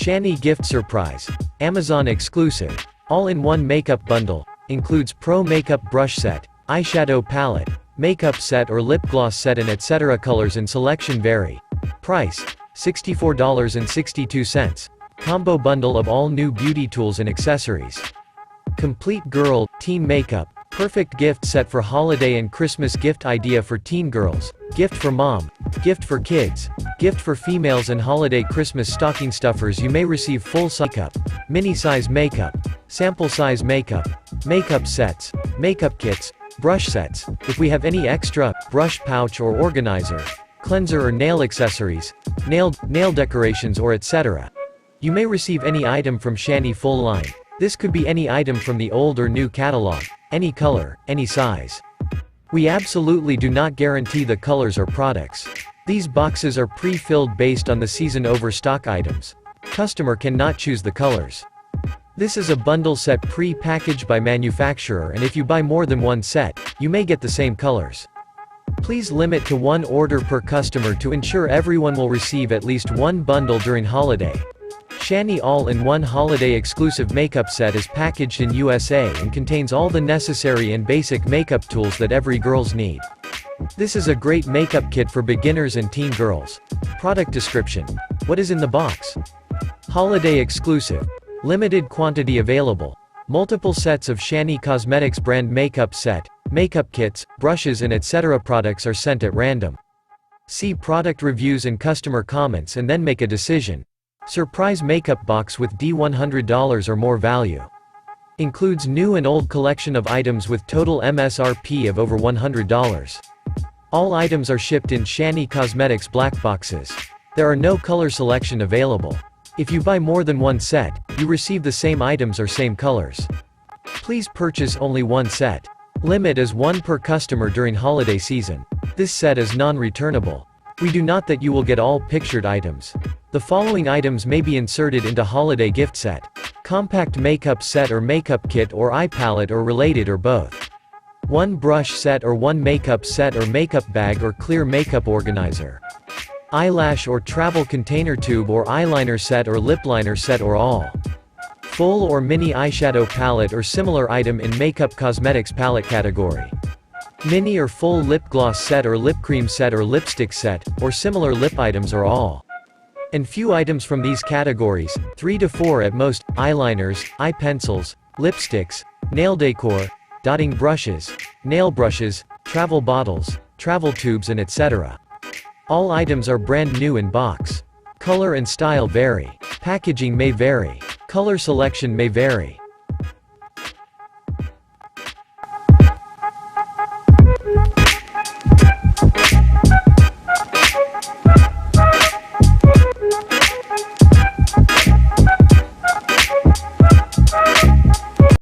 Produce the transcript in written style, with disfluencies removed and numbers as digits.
SHANY Gift Surprise. Amazon exclusive. All-in-one makeup bundle. Includes pro makeup brush set, eyeshadow palette, makeup set or lip gloss set and etc. Colors and selection vary. Price: $64.62. Combo bundle of all new beauty tools and accessories. Complete girl, teen makeup. Perfect gift set for holiday and Christmas. Gift idea for teen girls. Gift for mom. Gift for kids. Gift for females and holiday Christmas stocking stuffers. You may receive full-size makeup, mini-size makeup, sample-size makeup, makeup sets, makeup kits, brush sets. If we have any extra, brush pouch or organizer, cleanser or nail accessories, nail decorations or etc. You may receive any item from SHANY full line. This could be any item from the old or new catalog, any color, any size. We absolutely do not guarantee the colors or products. These boxes are pre-filled based on the season overstock items. Customer cannot choose the colors. This is a bundle set pre-packaged by manufacturer, and if you buy more than one set, you may get the same colors. Please limit to one order per customer to ensure everyone will receive at least one bundle during holiday. SHANY all-in-one holiday exclusive makeup set is packaged in USA and contains all the necessary and basic makeup tools that every girls need. This is a great makeup kit for beginners and teen girls. Product description. What is in the box? Holiday exclusive. Limited quantity available. Multiple sets of SHANY Cosmetics brand makeup set, makeup kits, brushes and etc. Products are sent at random. See product reviews and customer comments and then make a decision. Surprise makeup box with $100 or more value. Includes new and old collection of items with total MSRP of over $100. All items are shipped in SHANY Cosmetics black boxes. There are no color selection available. If you buy more than one set, you receive the same items or same colors. Please purchase only one set. Limit is one per customer during holiday season. This set is non-returnable. We do not that you will get all pictured items. The following items may be inserted into holiday gift set. Compact makeup set or makeup kit or eye palette or related or both. One brush set or one makeup set or makeup bag or clear makeup organizer. Eyelash or travel container tube or eyeliner set or lip liner set or all. Full or mini eyeshadow palette or similar item in makeup cosmetics palette category. Mini or full lip gloss set or lip cream set or lipstick set, or similar lip items or all. And few items from these categories, 3 to 4 at most, eyeliners, eye pencils, lipsticks, nail decor, dotting brushes, nail brushes, travel bottles, travel tubes and etc. All items are brand new in box. Color and style vary. Packaging may vary. Color selection may vary.